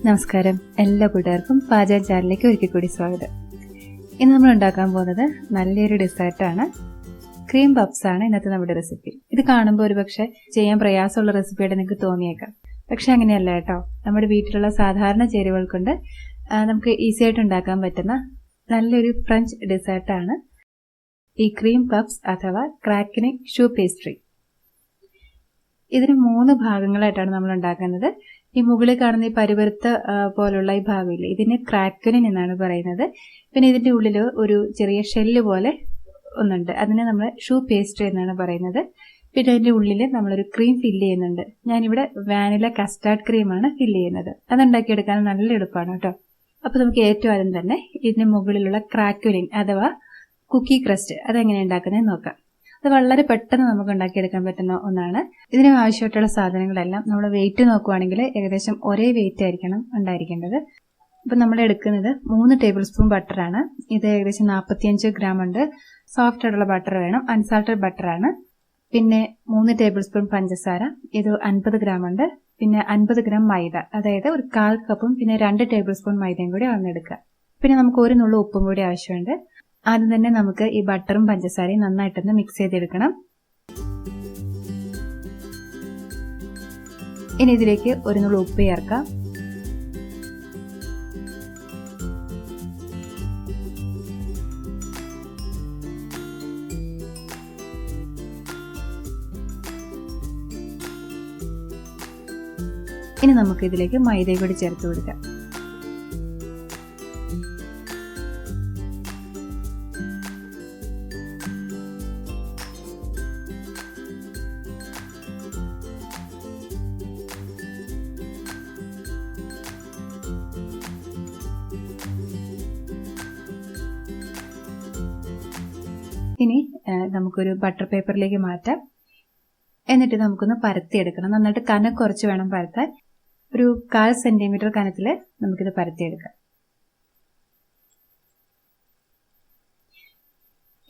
നമസ്കാരം, എല്ലാ കൂട്ടുകാർക്കും പാചക ചാനലിലേക്ക് ഒരിക്കൽ കൂടി സ്വാഗതം. ഇന്ന് നമ്മൾ ഉണ്ടാക്കാൻ പോകുന്നത് നല്ലൊരു ഡെസേർട്ടാണ്. ക്രീം പഫ്സ് ആണ് ഇന്നത്തെ നമ്മുടെ റെസിപ്പി. ഇത് കാണുമ്പോൾ ഒരുപക്ഷെ ചെയ്യാൻ പ്രയാസമുള്ള റെസിപ്പിയായിട്ട് നിങ്ങൾക്ക് തോന്നിയേക്കാം. പക്ഷെ അങ്ങനെയല്ല കേട്ടോ. നമ്മുടെ വീട്ടിലുള്ള സാധാരണ ചേരുവകൾ കൊണ്ട് നമുക്ക് ഈസി ആയിട്ട് ഉണ്ടാക്കാൻ പറ്റുന്ന നല്ലൊരു ഫ്രഞ്ച് ഡെസേർട്ടാണ് ഈ ക്രീം പഫ്സ് അഥവാ ക്രാക്കനിക് ഷൂ പേസ്ട്രി. ഇതിന് 3 ഭാഗങ്ങളായിട്ടാണ് നമ്മൾ ഉണ്ടാക്കുന്നത്. ഈ മുകളിൽ കാണുന്ന ഈ പരുപരുത്ത പോലുള്ള ഈ ഭാഗമില്ലേ, ഇതിന് ക്രാക്കനിൻ എന്നാണ് പറയുന്നത്. പിന്നെ ഇതിന്റെ ഉള്ളിൽ ഒരു ചെറിയ ഷെല്ല് പോലെ ഒന്നുണ്ട്, അതിനെ നമ്മൾ ഷൂ പേസ്ട്രി എന്നാണ് പറയുന്നത്. പിന്നെ അതിന്റെ ഉള്ളിൽ നമ്മളൊരു ക്രീം ഫില്ല് ചെയ്യുന്നുണ്ട്. ഞാനിവിടെ വാനില കസ്റ്റാർഡ് ക്രീമാണ് ഫില്ല് ചെയ്യുന്നത്. അതുണ്ടാക്കിയെടുക്കാൻ നല്ല എളുപ്പമാണ് കേട്ടോ. അപ്പൊ നമുക്ക് ഏറ്റവും ആദ്യം തന്നെ ഇതിന് മുകളിലുള്ള ക്രാക്കനിൻ അഥവാ കുക്കി ക്രസ്റ്റ് അതെങ്ങനെ ഉണ്ടാക്കുന്നത് നോക്കാം. അത് വളരെ പെട്ടെന്ന് നമുക്ക് ഉണ്ടാക്കിയെടുക്കാൻ പറ്റുന്ന ഒന്നാണ്. ഇതിന് ആവശ്യമായിട്ടുള്ള സാധനങ്ങളെല്ലാം നമ്മൾ വെയിറ്റ് നോക്കുവാണെങ്കിൽ ഏകദേശം ഒരേ വെയിറ്റ് ആയിരിക്കണം ഉണ്ടായിരിക്കേണ്ടത്. ഇപ്പം നമ്മൾ എടുക്കുന്നത് 3 ടേബിൾ സ്പൂൺ ബട്ടറാണ്. ഇത് ഏകദേശം 45 ഗ്രാം ഉണ്ട്. സോഫ്റ്റ് ആയിട്ടുള്ള ബട്ടർ വേണം, അൺസാൾട്ടഡ് ബട്ടറാണ്. പിന്നെ 3 ടേബിൾ സ്പൂൺ പഞ്ചസാര, ഇത് 50 ഗ്രാം ഉണ്ട്. പിന്നെ 50 ഗ്രാം മൈദ, അതായത് ഒരു 1/4 കപ്പും പിന്നെ 2 ടേബിൾ സ്പൂൺ മൈദയും കൂടി അളന്നെടുക്കുക. പിന്നെ നമുക്ക് 1 നുള്ളു ഉപ്പും കൂടി ആവശ്യമുണ്ട്. ആദ്യം തന്നെ നമുക്ക് ഈ ബട്ടറും പഞ്ചസാരയും നന്നായിട്ടൊന്ന് മിക്സ് ചെയ്തെടുക്കണം. ഇനി ഇതിലേക്ക് 1 നുള്ളു ഉപ്പ് ചേർക്കാം. ഇനി നമുക്ക് ഇതിലേക്ക് മൈദയും കൂടി ചേർത്ത് കൊടുക്കാം. ഇനി നമുക്കൊരു ബട്ടർ പേപ്പറിലേക്ക് മാറ്റാം. എന്നിട്ട് നമുക്കൊന്ന് പരത്തിയെടുക്കണം. നന്നായിട്ട് കനം കുറച്ച് വേണം പരത്താൻ. ഒരു 1/4 സെന്റിമീറ്റർ കനത്തിൽ നമുക്കിത് പരത്തിയെടുക്കാം.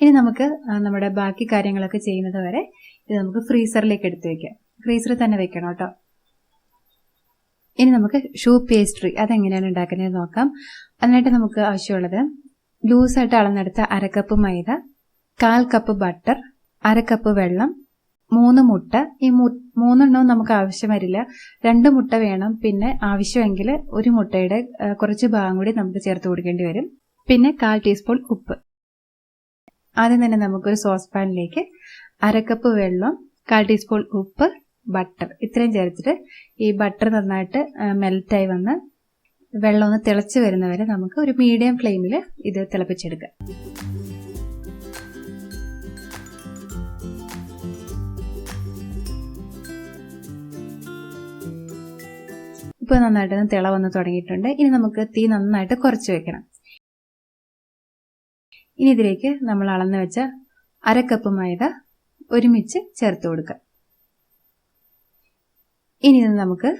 ഇനി നമുക്ക് നമ്മുടെ ബാക്കി കാര്യങ്ങളൊക്കെ ചെയ്യുന്നത് വരെ ഇത് നമുക്ക് ഫ്രീസറിലേക്ക് എടുത്തു വെക്കാം. ഫ്രീസറിൽ തന്നെ വെക്കണം കേട്ടോ. ഇനി നമുക്ക് ഷൂ പേസ്ട്രി അതെങ്ങനെയാണ് ഉണ്ടാക്കുന്നത് നോക്കാം. അതിനായിട്ട് നമുക്ക് ആവശ്യമുള്ളത് ലൂസായിട്ട് അളന്നെടുത്ത 1/2 കപ്പ് മൈദ, 1/4 കപ്പ് ബട്ടർ, 1/2 കപ്പ് വെള്ളം, 3 മുട്ട. ഈ 3 എണ്ണവും നമുക്ക് ആവശ്യം വരില്ല, 2 മുട്ട വേണം. പിന്നെ ആവശ്യമെങ്കിൽ 1 മുട്ടയുടെ കുറച്ച് ഭാഗം കൂടി നമുക്ക് ചേർത്ത് കൊടുക്കേണ്ടി വരും. പിന്നെ 1/4 ടീസ്പൂൺ ഉപ്പ്. ആദ്യം തന്നെ നമുക്കൊരു സോസ് പാനിലേക്ക് 1/2 കപ്പ് വെള്ളം, 1/4 ടീസ്പൂൺ ഉപ്പ്, ബട്ടർ ഇത്രയും ചേർത്തിട്ട് ഈ ബട്ടർ നന്നായിട്ട് മെൽറ്റായി വന്ന് വെള്ളം ഒന്ന് തിളച്ച് വരുന്നവരെ നമുക്ക് ഒരു മീഡിയം ഫ്ലെയിമിൽ ഇത് തിളപ്പിച്ചെടുക്കാം. ഇപ്പോൾ നന്നായിട്ട് തിള വന്ന് തുടങ്ങിയിട്ടുണ്ട്. ഇനി നമുക്ക് തീ നന്നായിട്ട് കുറച്ച് വെക്കണം. ഇനി ഇതിലേക്ക് നമ്മൾ അളന്ന് വെച്ച 1/2 കപ്പ് മൈദ ഒരുമിച്ച് ചേർത്ത് കൊടുക്കുക. ഇനി ഇത് നമുക്ക്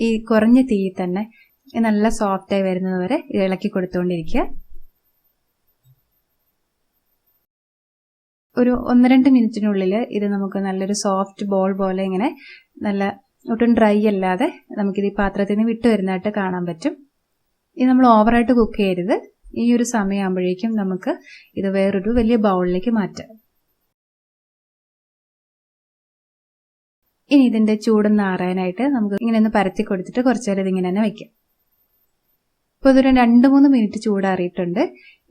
ഈ കുറഞ്ഞ തീയിൽ തന്നെ നല്ല സോഫ്റ്റായി വരുന്നത് വരെ ഇളക്കി കൊടുത്തുകൊണ്ടിരിക്കുക. ഒരു 1-2 മിനിറ്റിനുള്ളിൽ ഇത് നമുക്ക് നല്ലൊരു സോഫ്റ്റ് ബോൾ പോലെ ഇങ്ങനെ നല്ല ഒട്ടും ഡ്രൈ അല്ലാതെ നമുക്കിത് ഈ പാത്രത്തിൽ നിന്ന് വിട്ടു വരുന്നതായിട്ട് കാണാൻ പറ്റും. ഇത് നമ്മൾ ഓവറായിട്ട് കുക്ക് ചെയ്യരുത്. ഈ ഒരു സമയമാകുമ്പോഴേക്കും നമുക്ക് ഇത് വേറൊരു വലിയ ബൗളിലേക്ക് മാറ്റാം. ഇനി ഇതിന്റെ ചൂടൊന്ന് ആറാനായിട്ട് നമുക്ക് ഇങ്ങനെ ഒന്ന് പരത്തി കൊടുത്തിട്ട് കുറച്ചു നേരം ഇതിങ്ങനെ തന്നെ വയ്ക്കാം. ഇപ്പോൾ ഇതൊരു 2-3 മിനിറ്റ് ചൂടാറിയിട്ടുണ്ട്.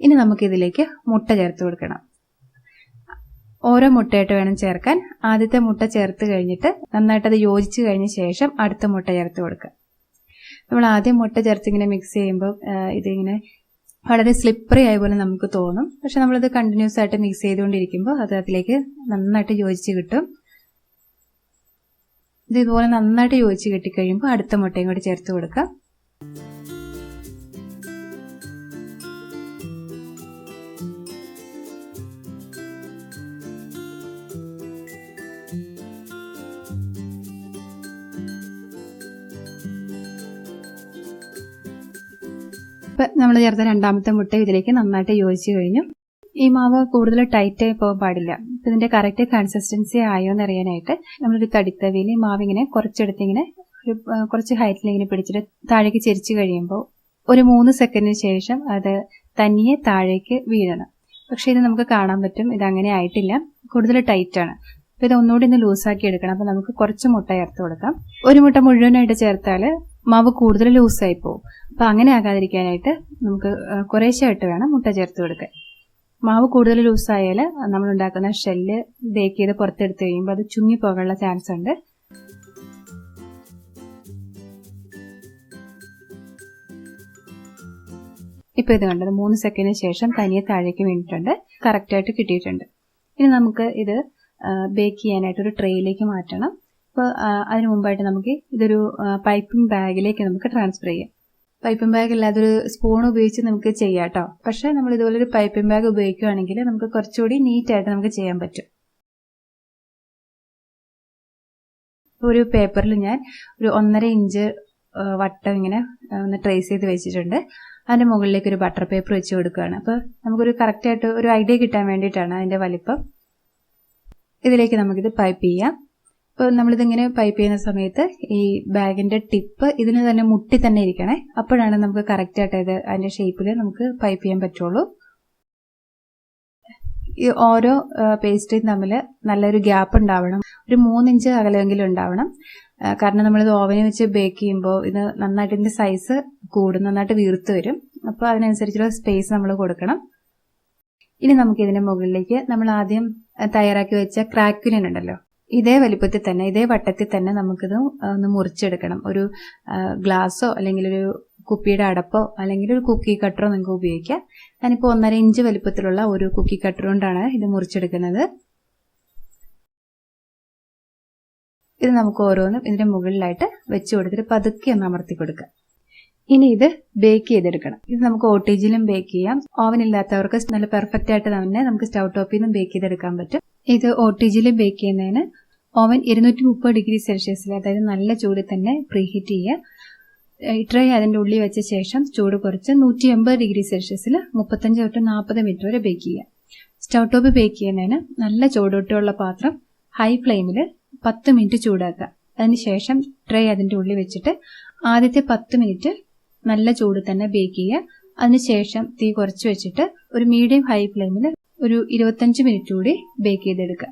ഇനി നമുക്കിതിലേക്ക് മുട്ട ചേർത്ത് കൊടുക്കണം. ഓരോ മുട്ടയായിട്ട് വേണം ചേർക്കാൻ. ആദ്യത്തെ മുട്ട ചേർത്ത് കഴിഞ്ഞിട്ട് നന്നായിട്ട് അത് യോജിച്ച് കഴിഞ്ഞ ശേഷം അടുത്ത മുട്ട ചേർത്ത് കൊടുക്കുക. നമ്മൾ ആദ്യം മുട്ട ചേർത്ത് ഇങ്ങനെ മിക്സ് ചെയ്യുമ്പോൾ ഇതിങ്ങനെ വളരെ സ്ലിപ്പറി ആയ പോലെ നമുക്ക് തോന്നും. പക്ഷെ നമ്മളിത് കണ്ടിന്യൂസ് ആയിട്ട് മിക്സ് ചെയ്തുകൊണ്ടിരിക്കുമ്പോൾ അത് അതിലേക്ക് നന്നായിട്ട് യോജിച്ച് കിട്ടും. ഇത് ഇതുപോലെ നന്നായിട്ട് യോജിച്ച് കിട്ടിക്കഴിയുമ്പോൾ അടുത്ത മുട്ടയും കൂടി ചേർത്ത് കൊടുക്കാം. ഇപ്പം നമ്മൾ ചേർത്ത 2ാമത്തെ മുട്ട ഇതിലേക്ക് നന്നായിട്ട് യോജിച്ച് കഴിഞ്ഞു. ഈ മാവ് കൂടുതൽ ടൈറ്റ് ആയി പോകാൻ പാടില്ല. ഇതിന്റെ കറക്റ്റ് കൺസിസ്റ്റൻസി ആയോ എന്ന് അറിയാനായിട്ട് നമ്മളൊരു തടിത്തവിയിൽ ഈ മാവ് ഇങ്ങനെ കുറച്ചെടുത്ത് ഇങ്ങനെ ഒരു കുറച്ച് ഹൈറ്റിൽ ഇങ്ങനെ പിടിച്ചിട്ട് താഴേക്ക് ചെരിച്ചു കഴിയുമ്പോൾ ഒരു 3 സെക്കൻഡിന് ശേഷം അത് തനിയെ താഴേക്ക് വീഴണം. പക്ഷെ ഇത് നമുക്ക് കാണാൻ പറ്റും ഇത് അങ്ങനെ ആയിട്ടില്ല, കൂടുതൽ ടൈറ്റ് ആണ്. അപ്പോൾ ഇത് ഒന്നുകൂടി ഒന്ന് ലൂസാക്കി എടുക്കണം. അപ്പോൾ നമുക്ക് കുറച്ച് മുട്ട ചേർത്ത് കൊടുക്കാം. ഒരു മുട്ട മുഴുവനായിട്ട് ചേർത്താൽ മാവ് കൂടുതൽ ലൂസായി പോകും. അപ്പോൾ അങ്ങനെ ആകാതിരിക്കാനായിട്ട് നമുക്ക് കുറേശ്ശായിട്ട് വേണം മുട്ട ചേർത്ത് കൊടുക്കാൻ. മാവ് കൂടുതൽ ലൂസായാൽ നമ്മൾ ഉണ്ടാക്കുന്ന ഷെല്ല് ബേക്ക് ചെയ്ത് പുറത്തെടുത്ത് കഴിയുമ്പോൾ അത് ചുങ്ങി പോകാനുള്ള ചാൻസ് ഉണ്ട്. ഇപ്പോൾ ഇത് കണ്ടത് 3 സെക്കൻഡിന് ശേഷം തനിയെ താഴേക്ക് വീണിട്ടുണ്ട്, കറക്റ്റായിട്ട് കിട്ടിയിട്ടുണ്ട്. ഇനി നമുക്ക് ഇത് ബേക്ക് ചെയ്യാനായിട്ട് ഒരു ട്രേയിലേക്ക് മാറ്റണം. അപ്പോൾ അതിന് മുമ്പായിട്ട് നമുക്ക് ഇതൊരു പൈപ്പിംഗ് ബാഗിലേക്ക് നമുക്ക് ട്രാൻസ്ഫർ ചെയ്യാം. പൈപ്പിംഗ് ബാഗ് ഇല്ലാതെ ഒരു സ്പൂൺ ഉപയോഗിച്ച് നമുക്ക് ചെയ്യാം കേട്ടോ. പക്ഷേ നമ്മൾ ഇതുപോലെ ഒരു പൈപ്പിംഗ് ബാഗ് ഉപയോഗിക്കുകയാണെങ്കിൽ നമുക്ക് കുറച്ചുകൂടി നീറ്റായിട്ട് നമുക്ക് ചെയ്യാൻ പറ്റും. ഒരു പേപ്പറിൽ ഞാൻ ഒരു 1.5 ഇഞ്ച് വട്ടം ഇങ്ങനെ ഒന്ന് ട്രേസ് ചെയ്ത് വെച്ചിട്ടുണ്ട്. അതിൻ്റെ മുകളിലേക്ക് ഒരു ബട്ടർ പേപ്പർ വെച്ച് കൊടുക്കുകയാണ്. അപ്പോൾ നമുക്കൊരു കറക്റ്റായിട്ട് ഒരു ഐഡിയ കിട്ടാൻ വേണ്ടിയിട്ടാണ് അതിൻ്റെ വലിപ്പം. ഇതിലേക്ക് നമുക്കിത് പൈപ്പ് ചെയ്യാം. അപ്പോൾ നമ്മളിതിങ്ങനെ പൈപ്പ് ചെയ്യുന്ന സമയത്ത് ഈ ബാഗിൻ്റെ ടിപ്പ് ഇതിന് തന്നെ മുട്ടി തന്നെ ഇരിക്കണേ, അപ്പോഴാണ് നമുക്ക് കറക്റ്റായിട്ട് ഇത് അതിൻ്റെ ഷേപ്പിൽ നമുക്ക് പൈപ്പ് ചെയ്യാൻ പറ്റുള്ളൂ. ഈ ഓരോ പേസ്റ്റും തമ്മിൽ നല്ലൊരു ഗ്യാപ്പ് ഉണ്ടാവണം, ഒരു 3 ഇഞ്ച് അകലെങ്കിലും ഉണ്ടാവണം. കാരണം നമ്മളിത് ഓവനിൽ വെച്ച് ബേക്ക് ചെയ്യുമ്പോൾ ഇത് നന്നായിട്ട് ഇതിൻ്റെ സൈസ് കൂടും, നന്നായിട്ട് വീർത്ത് വരും. അപ്പോൾ അതിനനുസരിച്ചുള്ള സ്പേസ് നമ്മൾ കൊടുക്കണം. ഇനി നമുക്ക് ഇതിൻ്റെ മുകളിലേക്ക് നമ്മൾ ആദ്യം തയ്യാറാക്കി വെച്ച ക്രാക്കുലിൻ ഉണ്ടല്ലോ, ഇതേ വലിപ്പത്തിൽ തന്നെ ഇതേ വട്ടത്തിൽ തന്നെ നമുക്കിത് ഒന്ന് മുറിച്ചെടുക്കണം. ഒരു ഗ്ലാസ്സോ അല്ലെങ്കിൽ ഒരു കുപ്പിയുടെ അടപ്പോ അല്ലെങ്കിൽ ഒരു കുക്കി കട്ടറോ നിങ്ങൾക്ക് ഉപയോഗിക്കാം. ഞാനിപ്പോൾ 1.5 ഇഞ്ച് വലിപ്പത്തിലുള്ള ഒരു കുക്കി കട്ടർ കൊണ്ടാണ് ഇത് മുറിച്ചെടുക്കുന്നത്. ഇത് നമുക്ക് ഓരോന്നും ഇതിന്റെ മുകളിലായിട്ട് വെച്ച് കൊടുത്തിട്ട് പതുക്കെ ഒന്ന് അമർത്തി കൊടുക്കുക. ഇനി ഇത് ബേക്ക് ചെയ്തെടുക്കണം. ഇത് നമുക്ക് OTGയിലും ബേക്ക് ചെയ്യാം. ഓവൻ ഇല്ലാത്തവർക്ക് നല്ല പെർഫെക്റ്റ് ആയിട്ട് തന്നെ നമുക്ക് സ്റ്റൗ ടോപ്പിൽ നിന്നും ബേക്ക് ചെയ്തെടുക്കാൻ പറ്റും. ഇത് OTGയിൽ ബേക്ക് ചെയ്യുന്നതിന് ഓവൻ 230 ഡിഗ്രി സെൽഷ്യസിൽ, അതായത് നല്ല ചൂടിൽ തന്നെ പ്രീഹീറ്റ് ചെയ്യുക. ട്രേ അതിൻ്റെ ഉള്ളിൽ വെച്ച ശേഷം ചൂട് കുറച്ച് 180 ഡിഗ്രി സെൽഷ്യസിൽ 35 തൊട്ട് 40 മിനിറ്റ് വരെ ബേക്ക് ചെയ്യുക. സ്റ്റൗ ടോപ്പ് ബേക്ക് ചെയ്യുന്നതിന് നല്ല ചൂടോട്ടുള്ള പാത്രം ഹൈ ഫ്ലെയിമിൽ 10 മിനിറ്റ് ചൂടാക്കുക. അതിനുശേഷം ട്രേ അതിൻ്റെ ഉള്ളിൽ വെച്ചിട്ട് ആദ്യത്തെ 10 മിനിറ്റ് നല്ല ചൂട് തന്നെ ബേക്ക് ചെയ്യുക. അതിനുശേഷം തീ കുറച്ച് വെച്ചിട്ട് ഒരു മീഡിയം ഹൈ ഫ്ലെയിമിൽ ഒരു 25 മിനിറ്റ് കൂടി ബേക്ക് ചെയ്തെടുക്കുക.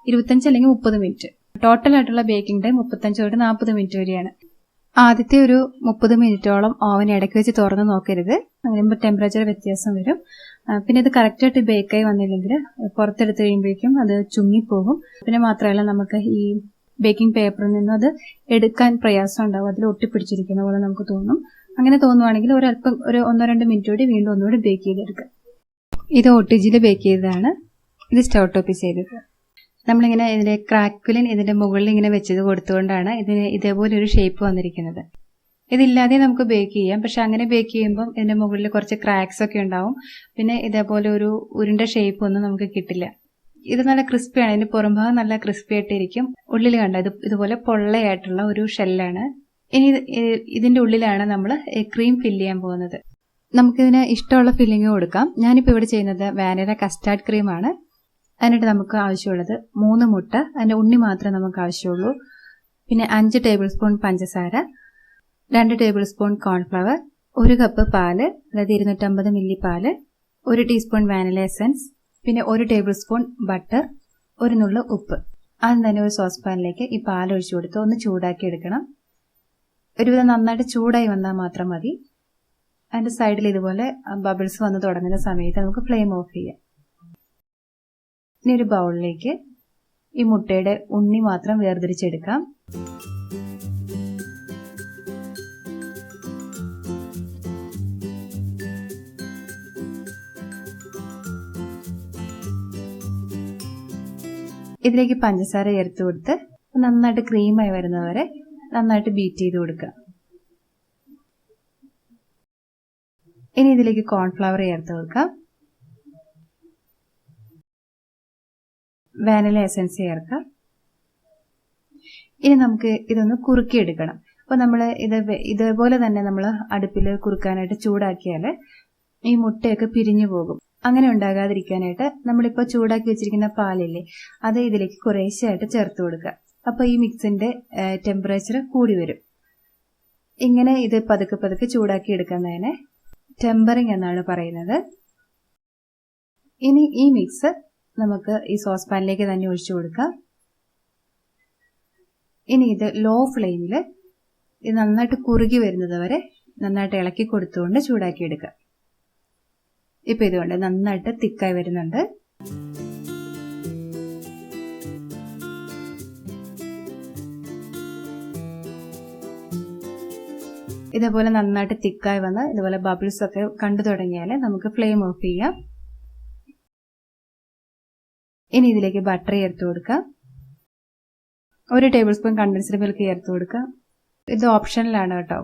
25 അല്ലെങ്കിൽ 30 മിനിറ്റ്. ടോട്ടലായിട്ടുള്ള ബേക്കിംഗ് ടൈം 35 തൊട്ട് 40 മിനിറ്റ് വരെയാണ്. ആദ്യത്തെ ഒരു 30 മിനിറ്റോളം ഓവൻ ഇടയ്ക്ക് വെച്ച് തുറന്ന് നോക്കരുത്, അങ്ങനെ ടെമ്പറേച്ചർ വ്യത്യാസം വരും. പിന്നെ ഇത് കറക്റ്റായിട്ട് ബേക്കായി വന്നില്ലെങ്കിൽ പുറത്തെടുത്ത് കഴിയുമ്പോഴേക്കും അത് ചുങ്ങിപ്പോകും. പിന്നെ മാത്രമല്ല നമുക്ക് ഈ ബേക്കിംഗ് പേപ്പറിൽ നിന്നും അത് എടുക്കാൻ പ്രയാസം ഉണ്ടാവും, അതിൽ ഒട്ടിപ്പിടിച്ചിരിക്കുന്ന പോലെ നമുക്ക് തോന്നും. അങ്ങനെ തോന്നുവാണെങ്കിൽ ഒരല്പം ഒരു 1-2 മിനിറ്റ് കൂടി വീണ്ടും ഒന്നുകൂടി ബേക്ക് ചെയ്തെടുക്കുക. ഇത് OTGയിൽ ബേക്ക് ചെയ്തതാണ്, ഇത് സ്റ്റൗ ടോപ്പിൽ ചെയ്തത്. നമ്മളിങ്ങനെ ഇതിന്റെ ക്രാക്കുലിൻ ഇതിന്റെ മുകളിൽ ഇങ്ങനെ വെച്ചത് കൊടുത്തുകൊണ്ടാണ് ഇതിന് ഇതേപോലെ ഒരു ഷേപ്പ് വന്നിരിക്കുന്നത്. ഇതില്ലാതെ നമുക്ക് ബേക്ക് ചെയ്യാം, പക്ഷെ അങ്ങനെ ബേക്ക് ചെയ്യുമ്പോൾ ഇതിന്റെ മുകളിൽ കുറച്ച് ക്രാക്സ് ഒക്കെ ഉണ്ടാവും. പിന്നെ ഇതേപോലെ ഒരു ഉരുണ്ട ഷേപ്പ് ഒന്നും നമുക്ക് കിട്ടില്ല. ഇത് നല്ല ക്രിസ്പിയാണ്, ഇതിന്റെ പുറംഭാഗം നല്ല ക്രിസ്പി ആയിട്ടിരിക്കും. ഉള്ളിൽ കണ്ട ഇതുപോലെ പൊള്ളയായിട്ടുള്ള ഒരു ഷെല്ലാണ്. ഇനി ഇതിന്റെ ഉള്ളിലാണ് നമ്മൾ ക്രീം ഫില്ല് ചെയ്യാൻ പോകുന്നത്. നമുക്കിതിന് ഇഷ്ടമുള്ള ഫില്ലിങ് കൊടുക്കാം. ഞാനിപ്പോൾ ഇവിടെ ചെയ്യുന്നത് വാനില കസ്റ്റാർഡ് ക്രീമാണ്. അതിനായിട്ട് നമുക്ക് ആവശ്യമുള്ളത് 3 മുട്ട, അതിൻ്റെ ഉണ്ണി മാത്രമേ നമുക്ക് ആവശ്യമുള്ളൂ. പിന്നെ 5 ടേബിൾ സ്പൂൺ പഞ്ചസാര, 2 ടേബിൾ സ്പൂൺ കോൺഫ്ലവർ, 1 കപ്പ് പാല്, അതായത് 250 മില്ലി പാല്, 1 ടീസ്പൂൺ വാനില എസൻസ്, പിന്നെ 1 ടേബിൾ സ്പൂൺ ബട്ടർ, 1 നുള്ള് ഉപ്പ്. ആദ്യം തന്നെ ഒരു സോസ് പാനിലേക്ക് ഈ പാൽ ഒഴിച്ചു കൊടുത്ത് ഒന്ന് ചൂടാക്കി എടുക്കണം. ഒരുവിധം നന്നായിട്ട് ചൂടായി വന്നാൽ മാത്രം മതി. അതിൻ്റെ സൈഡിൽ ഇതുപോലെ ബബിൾസ് വന്ന് തുടങ്ങുന്ന സമയത്ത് നമുക്ക് ഫ്ലെയിം ഓഫ് ചെയ്യാം. ഇനി ഒരു ബൗളിലേക്ക് ഈ മുട്ടയുടെ ഉണ്ണി മാത്രം വേർതിരിച്ചെടുക്കാം. ഇതിലേക്ക് പഞ്ചസാര ചേർത്ത് കൊടുത്ത് നന്നായിട്ട് ക്രീമായി വരുന്നവരെ നന്നായിട്ട് ബീറ്റ് ചെയ്ത് കൊടുക്കുക. ഇനി ഇതിലേക്ക് കോൺഫ്ലവർ ചേർത്ത് കൊടുക്കാം, വാനില എസൻസ് ചേർക്കാം. ഇനി നമുക്ക് ഇതൊന്ന് കുറുക്കിയെടുക്കണം. അപ്പോൾ നമ്മൾ ഇതേപോലെ തന്നെ നമ്മൾ അടുപ്പിൽ കുറുക്കാനായിട്ട് ചൂടാക്കിയാൽ ഈ മുട്ടയൊക്കെ പിരിഞ്ഞു പോകും. അങ്ങനെ ഉണ്ടാകാതിരിക്കാനായിട്ട് നമ്മളിപ്പോൾ ചൂടാക്കി വെച്ചിരിക്കുന്ന പാലില്ലേ, അത് ഇതിലേക്ക് കുറേശ്ശെയായിട്ട് ചേർത്ത് കൊടുക്കുക. അപ്പോൾ ഈ മിക്സിന്റെ ടെമ്പറേച്ചർ കൂടി വരും. ഇങ്ങനെ ഇത് പതുക്കെ പതുക്കെ ചൂടാക്കി എടുക്കുന്നതിന് ടെമ്പറിംഗ് എന്നാണ് പറയുന്നത്. ഇനി ഈ മിക്സ് നമുക്ക് ഈ സോസ് പാനിലേക്ക് തന്നെ ഒഴിച്ചു കൊടുക്കാം. ഇനി ഇത് ലോ ഫ്ലെയിമിൽ ഇത് നന്നായിട്ട് കുറുകി വരുന്നത് വരെ നന്നായിട്ട് ഇളക്കി കൊടുത്തുകൊണ്ട് ചൂടാക്കി എടുക്കുക. ഇപ്പൊ ഇതുകൊണ്ട് നന്നായിട്ട് തിക്കായി വരുന്നുണ്ട്. ഇതേപോലെ നന്നായിട്ട് തിക്കായി വന്ന് ഇതുപോലെ ബബിൾസ് ഒക്കെ കണ്ടു തുടങ്ങിയാൽ നമുക്ക് ഫ്ലെയിം ഓഫ് ചെയ്യാം. ഇനി ഇതിലേക്ക് ബട്ടർ ചേർത്ത് കൊടുക്കാം. 1 ടേബിൾ സ്പൂൺ കണ്ടൻസ്ഡ് മിൽക്ക് ചേർത്ത് കൊടുക്കാം. ഇത് ഓപ്ഷനിലാണ് കേട്ടോ.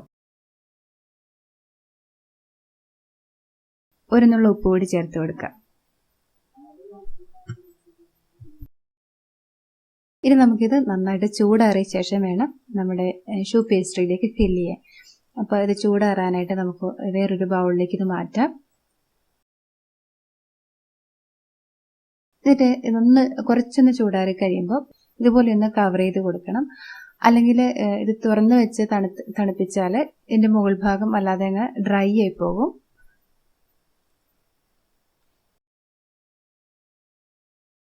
1 നുള്ള ഉപ്പ് കൂടി ചേർത്ത് കൊടുക്കാം. ഇനി നമുക്കിത് നന്നായിട്ട് ചൂടാറിയ ശേഷം വേണം നമ്മുടെ ഷൂ പേസ്ട്രിയിലേക്ക് ഫില്ല് ചെയ്യാൻ. അപ്പോൾ ഇത് ചൂടാറാനായിട്ട് നമുക്ക് വേറൊരു ബൗളിലേക്ക് ഇത് മാറ്റാം. എന്നിട്ട് ഇതൊന്ന് കുറച്ചൊന്ന് ചൂടാറി കഴിയുമ്പോൾ ഇതുപോലെ ഒന്ന് കവർ ചെയ്ത് കൊടുക്കണം. അല്ലെങ്കിൽ ഇത് തുറന്നു വെച്ച് തണുപ്പിച്ചാൽ ഇതിന്റെ മുകൾ ഭാഗം അല്ലാതെ അങ്ങ് ഡ്രൈ ആയി പോകും.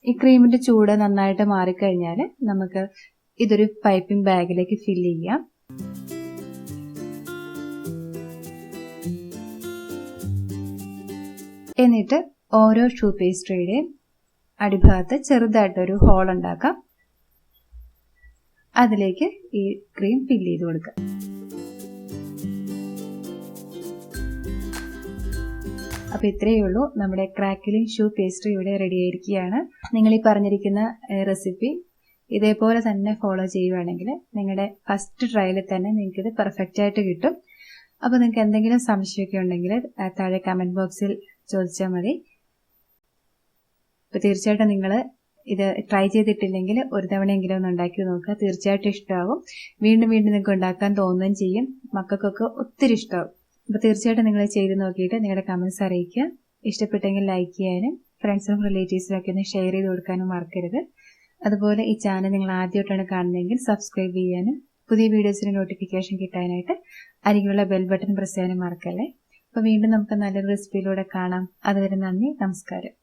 ഈ ക്രീമിന്റെ ചൂട് നന്നായിട്ട് മാറിക്കഴിഞ്ഞാൽ നമുക്ക് ഇതൊരു പൈപ്പിംഗ് ബാഗിലേക്ക് ഫില്ല് ചെയ്യാം. എന്നിട്ട് ഓരോ ഷൂ പേസ്ട്രിയുടെയും അടിഭാഗത്ത് ചെറുതായിട്ടൊരു ഹോൾ ഉണ്ടാക്കാം. അതിലേക്ക് ഈ ക്രീം ഫില്ല് ചെയ്ത് കൊടുക്കാം. അപ്പോൾ ഇത്രയേ ഉള്ളൂ. നമ്മുടെ ക്രാക്കിലിംഗ് ഷൂ പേസ്ട്രി ഇവിടെ റെഡി ആയിരിക്കുകയാണ്. നിങ്ങൾ ഈ പറഞ്ഞിരിക്കുന്ന റെസിപ്പി ഇതേപോലെ തന്നെ ഫോളോ ചെയ്യുകയാണെങ്കിൽ നിങ്ങളുടെ ഫസ്റ്റ് ട്രയലിൽ തന്നെ നിങ്ങൾക്കിത് പെർഫെക്റ്റ് ആയിട്ട് കിട്ടും. അപ്പോൾ നിങ്ങൾക്ക് എന്തെങ്കിലും സംശയമൊക്കെ ഉണ്ടെങ്കിൽ താഴെ കമന്റ് ബോക്സിൽ ചോദിച്ചാൽ മതി. അപ്പോൾ തീർച്ചയായിട്ടും നിങ്ങൾ ഇത് ട്രൈ ചെയ്തിട്ടില്ലെങ്കിൽ ഒരു തവണയെങ്കിലും ഒന്ന് ഉണ്ടാക്കി നോക്കുക. തീർച്ചയായിട്ടും ഇഷ്ടമാകും. വീണ്ടും വീണ്ടും നിങ്ങൾക്ക് ഉണ്ടാക്കാൻ തോന്നുകയും ചെയ്യും. മക്കൾക്കൊക്കെ ഒത്തിരി ഇഷ്ടമാകും. അപ്പോൾ തീർച്ചയായിട്ടും നിങ്ങൾ ചെയ്ത് നോക്കിയിട്ട് നിങ്ങളുടെ കമൻസ് അറിയിക്കുക. ഇഷ്ടപ്പെട്ടെങ്കിൽ ലൈക്ക് ചെയ്യാനും ഫ്രണ്ട്സിനും റിലേറ്റീവ്സിനും ഒക്കെ ഒന്ന് ഷെയർ ചെയ്ത് കൊടുക്കാനും മറക്കരുത്. അതുപോലെ ഈ ചാനൽ നിങ്ങൾ ആദ്യമായിട്ടാണ് കാണുന്നതെങ്കിൽ സബ്സ്ക്രൈബ് ചെയ്യാനും പുതിയ വീഡിയോസിന് നോട്ടിഫിക്കേഷൻ കിട്ടാനായിട്ട് അരികിലുള്ള ബെൽ ബട്ടൺ പ്രസ് ചെയ്യാനും മറക്കല്ലേ. അപ്പോൾ വീണ്ടും നമുക്ക് നല്ലൊരു റെസിപ്പിയിലൂടെ കാണാം. അതുവരെ നന്ദി, നമസ്കാരം.